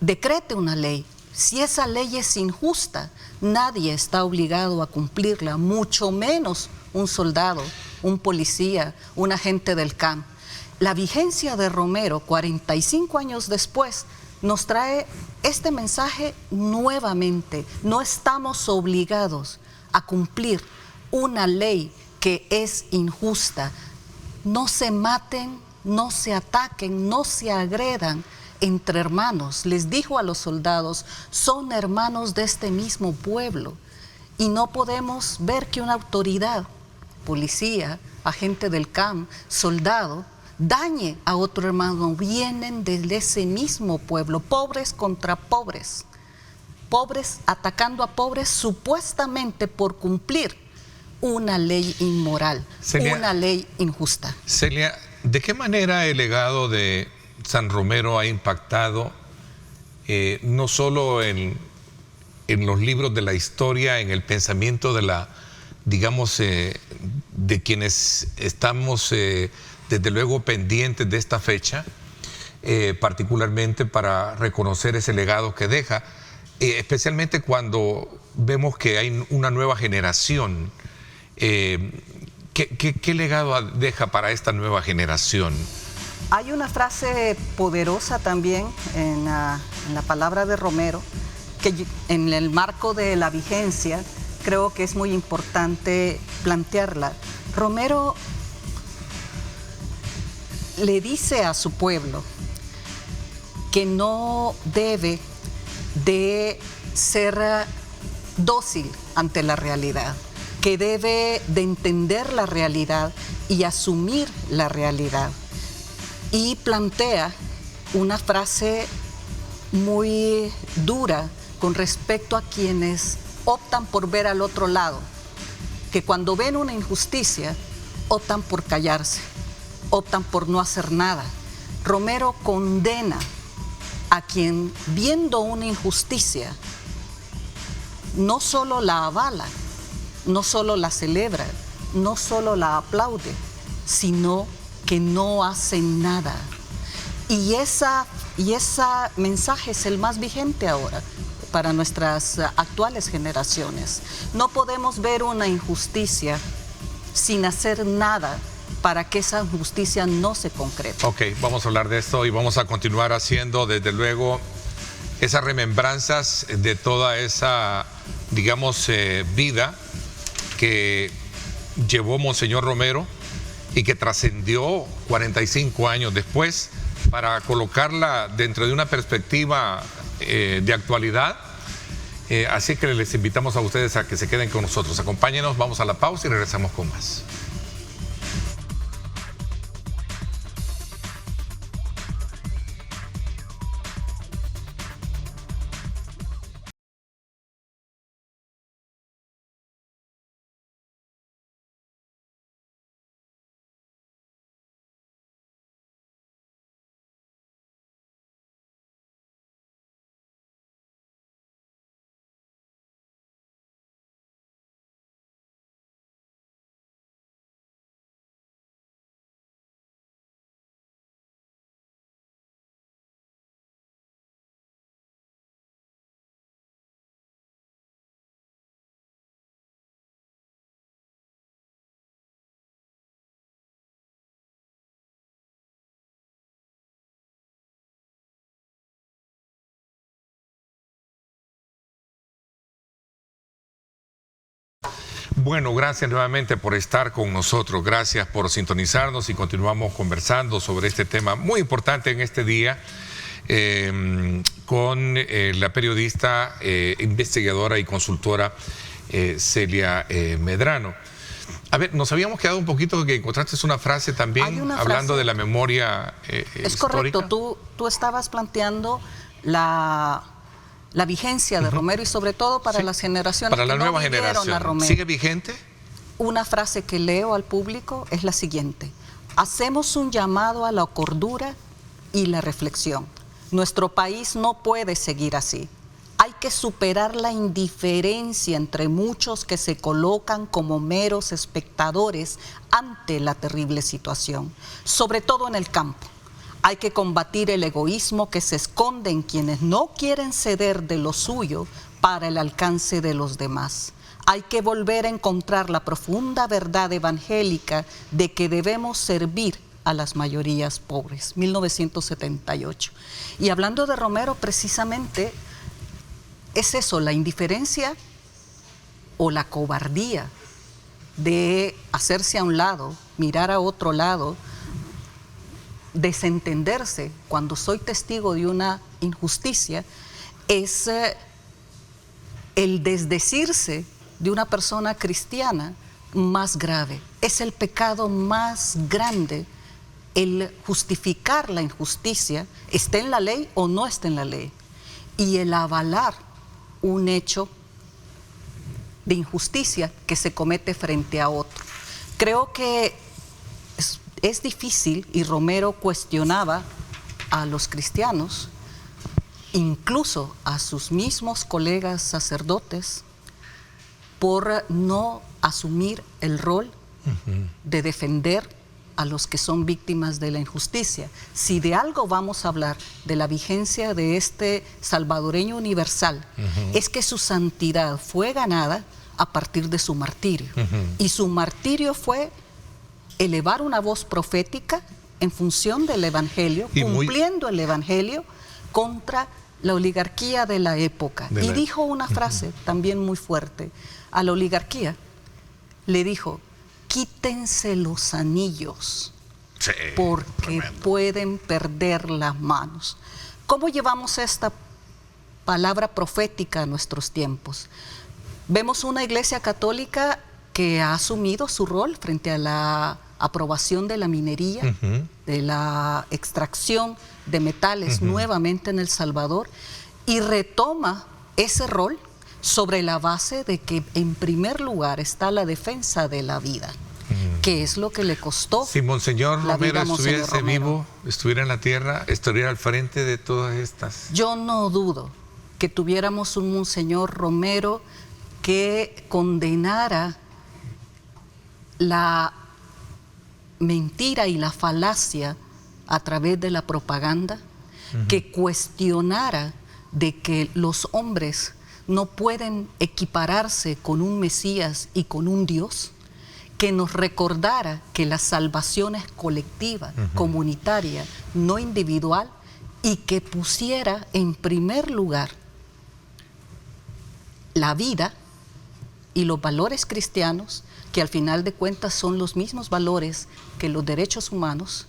decrete una ley, si esa ley es injusta, nadie está obligado a cumplirla, mucho menos un soldado, un policía, un agente del CAM. La vigencia de Romero, 45 años después, nos trae este mensaje nuevamente. No estamos obligados a cumplir una ley que es injusta. No se maten, no se ataquen, no se agredan entre hermanos. Les dijo a los soldados, son hermanos de este mismo pueblo. Y no podemos ver que una autoridad, policía, agente del CAM, soldado, dañe a otro hermano. Vienen de ese mismo pueblo, pobres contra pobres. Pobres atacando a pobres supuestamente por cumplir una ley inmoral, Celia, una ley injusta. Celia, ¿de qué manera el legado de San Romero ha impactado no solo en los libros de la historia, en el pensamiento de la, digamos, de quienes estamos desde luego pendientes de esta fecha, particularmente para reconocer ese legado que deja, especialmente cuando vemos que hay una nueva generación? ¿Qué legado deja para esta nueva generación? Hay una frase poderosa también en la palabra de Romero, que en el marco de la vigencia creo que es muy importante plantearla. Romero le dice a su pueblo que no debe de ser dócil ante la realidad, que debe de entender la realidad y asumir la realidad. Y plantea una frase muy dura con respecto a quienes optan por ver al otro lado, que cuando ven una injusticia optan por callarse, optan por no hacer nada. Romero condena a quien, viendo una injusticia, no solo la avala, no solo la celebra, no solo la aplaude, sino que no hacen nada. Y ese mensaje es el más vigente ahora. para nuestras actuales generaciones. No podemos ver una injusticia sin hacer nada para que esa justicia no se concrete. Ok, vamos a hablar de esto y vamos a continuar haciendo, desde luego, esas remembranzas de toda esa, digamos, vida que llevó Monseñor Romero y que trascendió 45 años después, para colocarla dentro de una perspectiva de actualidad. Así que les invitamos a ustedes a que se queden con nosotros. Acompáñenos, vamos a la pausa y regresamos con más. Bueno, gracias nuevamente por estar con nosotros, gracias por sintonizarnos y continuamos conversando sobre este tema muy importante en este día con la periodista, investigadora y consultora Celia Medrano. A ver, nos habíamos quedado un poquito que encontraste una frase también hablando de la memoria es histórica. Correcto, tú estabas planteando la vigencia de Romero y sobre todo para las generaciones para la que nueva no vivieron generación. a Romero. ¿Sigue vigente? Una frase que leo al público es la siguiente: hacemos un llamado a la cordura y la reflexión. Nuestro país no puede seguir así. Hay que superar la indiferencia entre muchos que se colocan como meros espectadores ante la terrible situación, sobre todo en el campo. Hay que combatir el egoísmo que se esconde en quienes no quieren ceder de lo suyo para el alcance de los demás. Hay que volver a encontrar la profunda verdad evangélica de que debemos servir a las mayorías pobres. 1978. Y hablando de Romero, precisamente es eso, la indiferencia o la cobardía de hacerse a un lado, mirar a otro lado, desentenderse cuando soy testigo de una injusticia, es el desdecirse de una persona cristiana más grave. Es el pecado más grande, el justificar la injusticia, esté en la ley o no esté en la ley, y el avalar un hecho de injusticia que se comete frente a otro. Creo que es difícil, y Romero cuestionaba a los cristianos, incluso a sus mismos colegas sacerdotes, por no asumir el rol de defender a los que son víctimas de la injusticia. Si de algo vamos a hablar de la vigencia de este salvadoreño universal, es que su santidad fue ganada a partir de su martirio. Y su martirio fue elevar una voz profética en función del Evangelio, cumpliendo el Evangelio contra la oligarquía de la época. Y dijo una frase también muy fuerte a la oligarquía. Le dijo: quítense los anillos, sí, porque pueden perder las manos. ¿Cómo llevamos esta palabra profética a nuestros tiempos? Vemos una iglesia católica que ha asumido su rol frente a la aprobación de la minería, de la extracción de metales nuevamente en El Salvador, y retoma ese rol sobre la base de que en primer lugar está la defensa de la vida, que es lo que le costó. Si Monseñor Romero estuviese vivo, estuviera en la tierra, estaría al frente de todas estas. Yo no dudo que tuviéramos un Monseñor Romero que condenara la mentira y la falacia a través de la propaganda, que cuestionara de que los hombres no pueden equipararse con un Mesías y con un Dios, que nos recordara que la salvación es colectiva, comunitaria, no individual, y que pusiera en primer lugar la vida y los valores cristianos, que al final de cuentas son los mismos valores que los derechos humanos,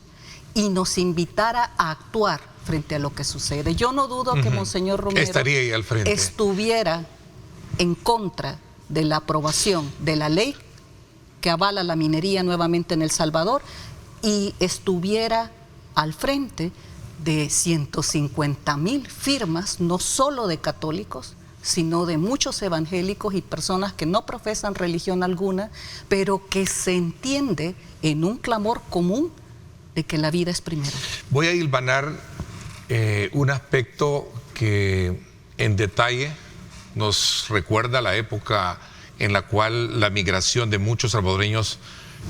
y nos invitara a actuar frente a lo que sucede. Yo no dudo que Monseñor Romero estaría ahí al frente, estuviera en contra de la aprobación de la ley que avala la minería nuevamente en El Salvador, y estuviera al frente de 150,000 firmas, no solo de católicos, sino de muchos evangélicos y personas que no profesan religión alguna, pero que se entiende en un clamor común de que la vida es primero. Voy a hilvanar un aspecto que en detalle nos recuerda la época en la cual la migración de muchos salvadoreños,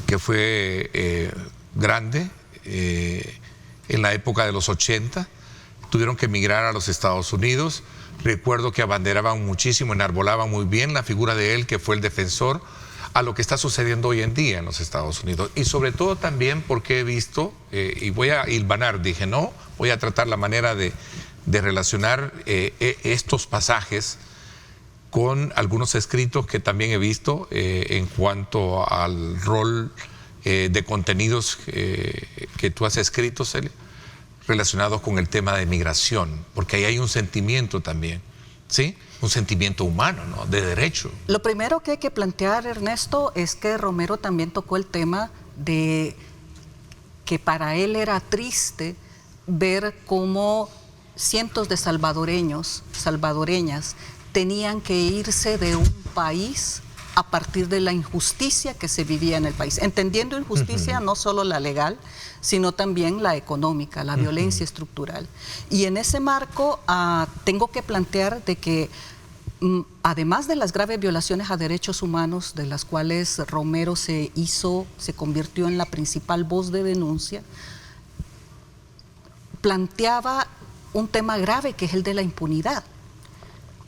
que fue grande, en la época de los 80, tuvieron que emigrar a los Estados Unidos. Recuerdo que abanderaban muchísimo, enarbolaban muy bien la figura de él, que fue el defensor, a lo que está sucediendo hoy en día en los Estados Unidos. Y sobre todo también porque he visto, y voy a hilvanar, dije, no, voy a tratar la manera de relacionar estos pasajes con algunos escritos que también he visto en cuanto al rol de contenidos que tú has escrito, Celia, relacionados con el tema de migración, porque ahí hay un sentimiento también, ¿sí? Un sentimiento humano, ¿no? De derecho. Lo primero que hay que plantear, Ernesto, es que Romero también tocó el tema de que para él era triste ver cómo cientos de salvadoreños, salvadoreñas, tenían que irse de un país a partir de la injusticia que se vivía en el país. Entendiendo injusticia no solo la legal, sino también la económica, la violencia estructural. Y en ese marco tengo que plantear de que además de las graves violaciones a derechos humanos, de las cuales Romero se convirtió en la principal voz de denuncia, planteaba un tema grave que es el de la impunidad.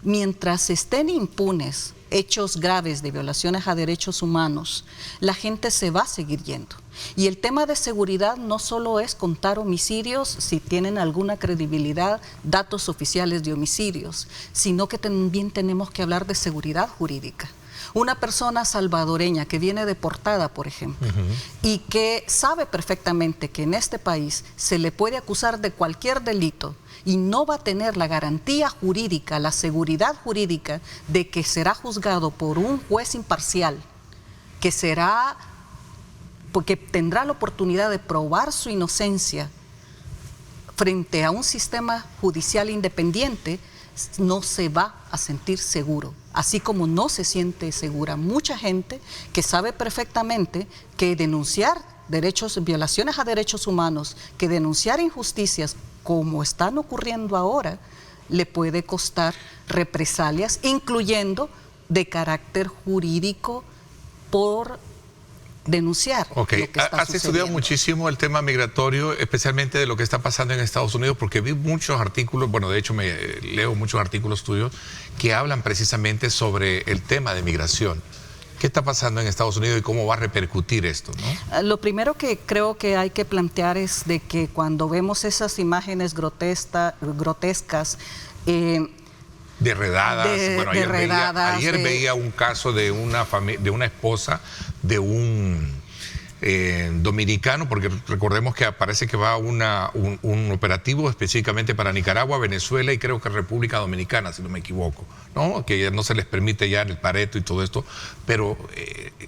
Mientras estén impunes hechos graves de violaciones a derechos humanos, la gente se va a seguir yendo. Y el tema de seguridad no solo es contar homicidios, si tienen alguna credibilidad, datos oficiales de homicidios, sino que también tenemos que hablar de seguridad jurídica. Una persona salvadoreña que viene deportada, por ejemplo, y que sabe perfectamente que en este país se le puede acusar de cualquier delito y no va a tener la garantía jurídica, la seguridad jurídica de que será juzgado por un juez imparcial, porque tendrá la oportunidad de probar su inocencia frente a un sistema judicial independiente, no se va a sentir seguro. Así como no se siente segura mucha gente que sabe perfectamente que denunciar violaciones a derechos humanos, que denunciar injusticias como están ocurriendo ahora, le puede costar represalias, incluyendo de carácter jurídico por denunciar lo que está Has estudiado muchísimo el tema migratorio, especialmente de lo que está pasando en Estados Unidos, porque vi muchos artículos, bueno, de hecho leo muchos artículos tuyos que hablan precisamente sobre el tema de migración. ¿Qué está pasando en Estados Unidos y cómo va a repercutir esto, ¿no? Lo primero que creo que hay que plantear es de que cuando vemos esas imágenes grotescas, de redadas. Bueno, ayer veía un caso de una esposa de un dominicano, porque recordemos que parece que va un operativo específicamente para Nicaragua, Venezuela y creo que República Dominicana, si no me equivoco, ¿no? Que ya no se les permite ya el pareto y todo esto, pero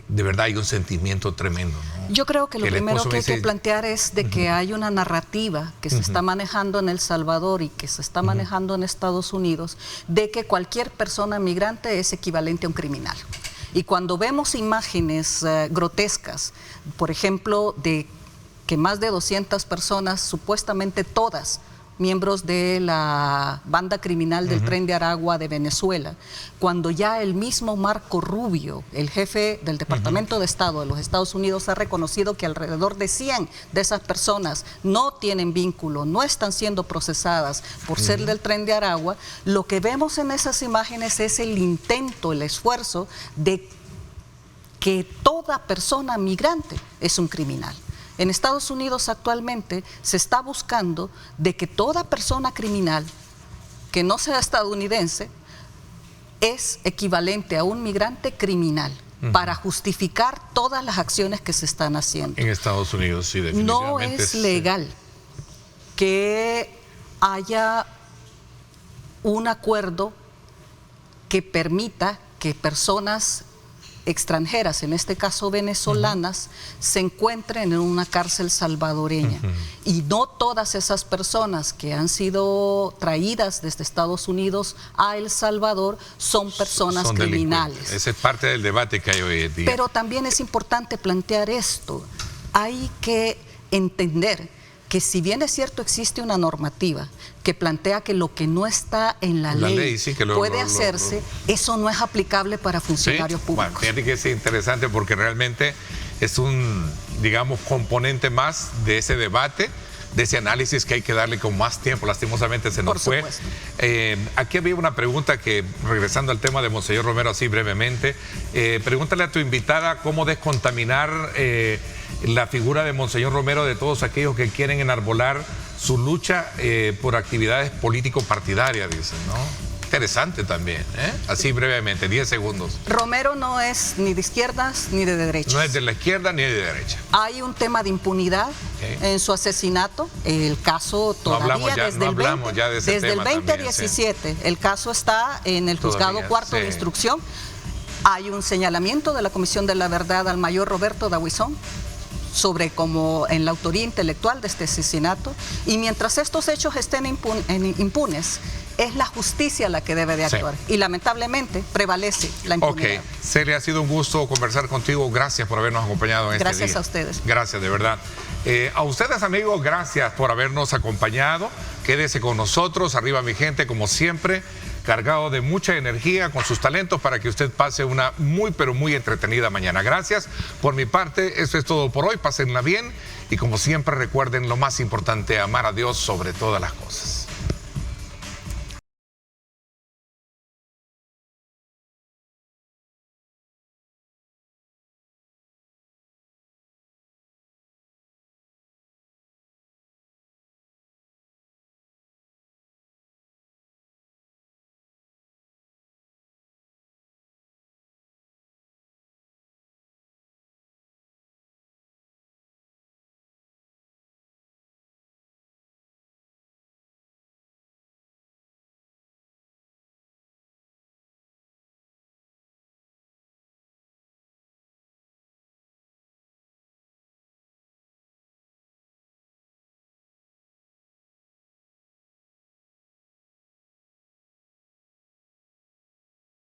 de verdad hay un sentimiento tremendo, ¿no? Yo creo que lo primero que hay que plantear es de que hay una narrativa que se está manejando en El Salvador y que se está manejando en Estados Unidos, de que cualquier persona migrante es equivalente a un criminal. Y cuando vemos imágenes grotescas, por ejemplo, de que más de 200 personas, supuestamente todas miembros de la banda criminal del Tren de Aragua de Venezuela, cuando ya el mismo Marco Rubio, el jefe del Departamento de Estado de los Estados Unidos, ha reconocido que alrededor de 100 de esas personas no tienen vínculo, no están siendo procesadas por ser del Tren de Aragua, lo que vemos en esas imágenes es el intento, el esfuerzo de que toda persona migrante es un criminal. En Estados Unidos actualmente se está buscando de que toda persona criminal que no sea estadounidense es equivalente a un migrante criminal para justificar todas las acciones que se están haciendo. En Estados Unidos, sí, definitivamente. No es legal que haya un acuerdo que permita que personas extranjeras, en este caso venezolanas, se encuentren en una cárcel salvadoreña. Y no todas esas personas que han sido traídas desde Estados Unidos a El Salvador son personas criminales. Esa es parte del debate que hay hoy en día. Pero también es importante plantear esto. Hay que entender que si bien es cierto existe una normativa que plantea que lo que no está en la ley sí, que puede hacerse, eso no es aplicable para funcionarios públicos. Bueno, fíjate que es interesante porque realmente es un, digamos, componente más de ese debate, de ese análisis que hay que darle con más tiempo. Lastimosamente se nos fue. Aquí había una pregunta que, regresando al tema de Monseñor Romero así brevemente, pregúntale a tu invitada cómo descontaminar la figura de Monseñor Romero de todos aquellos que quieren enarbolar su lucha por actividades político-partidarias, dicen, ¿no? Interesante también, ¿eh? Así brevemente, 10 segundos. Romero no es ni de izquierdas ni de derechas. No es de la izquierda ni de derecha. Hay un tema de impunidad en su asesinato. El caso todavía desde el 2017, el caso está en el juzgado cuarto de instrucción. Hay un señalamiento de la Comisión de la Verdad al mayor Roberto Dahuizón sobre como en la autoría intelectual de este asesinato, y mientras estos hechos estén impunes, es la justicia la que debe de actuar, y lamentablemente prevalece la impunidad. Celia, ha sido un gusto conversar contigo, gracias por habernos acompañado en este día. Gracias a ustedes. Gracias, de verdad. A ustedes, amigos, gracias por habernos acompañado, quédese con nosotros, arriba mi gente, como siempre, cargado de mucha energía con sus talentos para que usted pase una muy pero muy entretenida mañana. Gracias. Por mi parte, eso es todo por hoy. Pásenla bien y como siempre recuerden lo más importante, amar a Dios sobre todas las cosas.